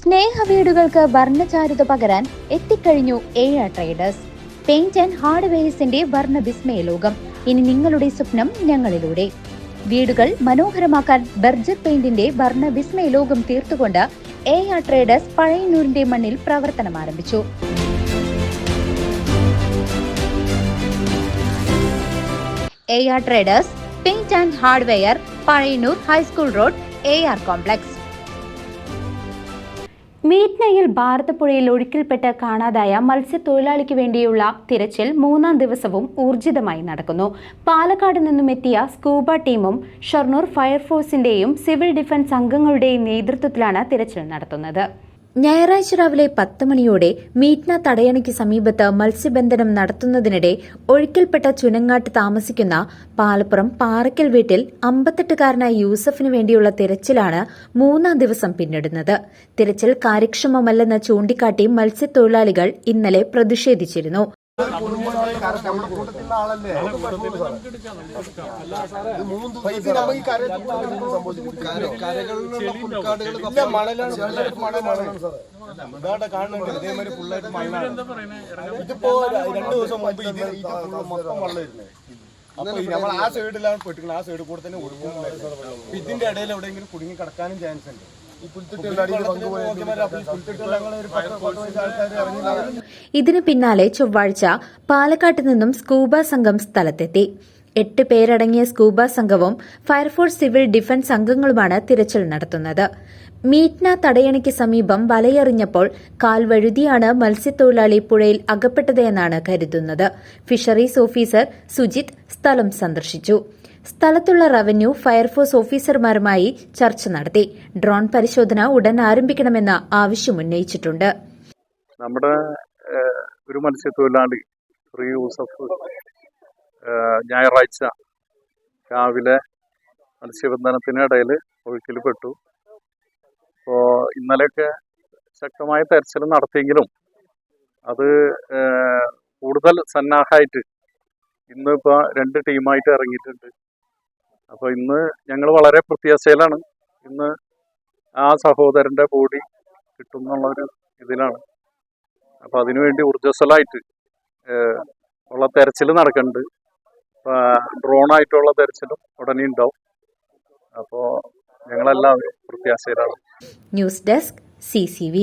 സ്നേഹവീടുകൾക്ക് വർണ്ണചാരുത പകരാൻ എത്തിക്കഴിഞ്ഞു AR traders. Paint and ഹാർഡ്വെയർസിന്റെ വർണ്ണ വിസ്മയ ലോകം. ഇനി നിങ്ങളുടെ സ്വപ്നം ഞങ്ങളിലൂടെ. വീടുകൾ മനോഹരമാക്കാൻ ബർജർ പെയിന്റിന്റെ വർണ്ണ വിസ്മയ ലോകം തീർത്തുകൊണ്ട് AR ട്രേഡേഴ്സ് പഴയന്നൂരിന്റെ മണ്ണിൽ പ്രവർത്തനം ആരംഭിച്ചു. AR traders, paint and hardware, Pazhayannur high school road, AR complex. മീറ്റ്നയിൽ ഭാരതപ്പുഴയിൽ ഒഴുക്കിൽപ്പെട്ട് കാണാതായ മത്സ്യത്തൊഴിലാളിക്ക് വേണ്ടിയുള്ള തിരച്ചിൽ 3-ാം ദിവസവും ഊർജിതമായി നടക്കുന്നു. പാലക്കാട് നിന്നും എത്തിയ സ്കൂബ ടീമും ഷൊർണൂർ ഫയർഫോഴ്സിന്റെയും സിവിൽ ഡിഫൻസ് അംഗങ്ങളുടെയും നേതൃത്വത്തിലാണ് തിരച്ചിൽ നടത്തുന്നത്. ഞായറാഴ്ച രാവിലെ 10 മണിയോടെ മീറ്റ്ന തടയണയ്ക്ക് സമീപത്ത് മത്സ്യബന്ധനം നടത്തുന്നതിനിടെ ഒഴുക്കിൽപ്പെട്ട ചുനങ്ങാട്ട് താമസിക്കുന്ന പാലപ്പുറം പാറയ്ക്കൽ വീട്ടിൽ 58-കാരനായ യൂസഫിന് വേണ്ടിയുള്ള തിരച്ചിലാണ് 3-ാം ദിവസം പിന്നിടുന്നത്. തിരച്ചിൽ കാര്യക്ഷമമല്ലെന്ന് ചൂണ്ടിക്കാട്ടി മത്സ്യത്തൊഴിലാളികൾ ഇന്നലെ പ്രതിഷേധിച്ചിരുന്നു. ഇതിപ്പോ 2 ദിവസം മുമ്പ് മൊത്തം വെള്ളമായിരുന്നു. അപ്പൊ നമ്മൾ ആ സൈഡിലാണ് പെട്ടിക്കുന്നത്. ആ സൈഡിൽ കൂടെ തന്നെ ഒഴുകും. ഇതിന്റെ ഇടയിൽ എവിടെയെങ്കിലും കുടുങ്ങി കിടക്കാനും ചാൻസ് ഉണ്ട്. ഇതിനു പിന്നാലെ ചൊവ്വാഴ്ച പാലക്കാട്ട് നിന്നും സ്കൂബ സംഘം സ്ഥലത്തെത്തി. 8 പേരടങ്ങിയ സ്കൂബ സംഘവും ഫയർഫോഴ്സ് സിവിൽ ഡിഫൻസ് അംഗങ്ങളുമാണ് തിരച്ചിൽ നടത്തുന്നത്. മീറ്റ്ന തടയണയ്ക്ക് സമീപം വലയെറിഞ്ഞപ്പോൾ കാൽവഴുതിയാണ് മത്സ്യത്തൊഴിലാളി പുഴയിൽ അകപ്പെട്ടത് എന്നാണ് കരുതുന്നത്. ഫിഷറീസ് ഓഫീസർ സുജിത് സ്ഥലം സന്ദർശിച്ചു. സ്ഥലത്തുള്ള റവന്യൂ, ഫയർഫോഴ്സ് ഓഫീസർമാരുമായി ചർച്ച നടത്തി. ഡ്രോൺ പരിശോധന ഉടൻ ആരംഭിക്കണമെന്ന് ആവശ്യമുന്നയിച്ചിട്ടുണ്ട്. നമ്മുടെ ഒരു മത്സ്യത്തൊഴിലാളി യൂസഫ് ഞായറാഴ്ച രാവിലെ മത്സ്യബന്ധനത്തിനിടയിൽ ഒഴുക്കിൽപ്പെട്ടു. അപ്പോൾ ഇന്നലെയൊക്കെ ശക്തമായ തെരച്ചിൽ നടത്തിയെങ്കിലും അത് കൂടുതൽ സന്നാഹമായിട്ട് ഇന്നിപ്പോൾ 2 ടീമായിട്ട് ഇറങ്ങിയിട്ടുണ്ട്. അപ്പോൾ ഇന്ന് ഞങ്ങൾ വളരെ പ്രത്യാശയിലാണ്. ഇന്ന് ആ സഹോദരൻ്റെ ബോഡി കിട്ടും എന്നുള്ളൊരു ഇതിലാണ്. അപ്പോൾ അതിനുവേണ്ടി ഊർജ്ജസ്വലമായിട്ട് ഉള്ള തെരച്ചിൽ നടക്കുന്നുണ്ട്. ഡ്രോണായിട്ടുള്ള തെരച്ചിലും ഉടനെ ഉണ്ടാവും. അപ്പോൾ ഞങ്ങളെല്ലാവരും പ്രത്യാശയിലാണ്. News desk CCV.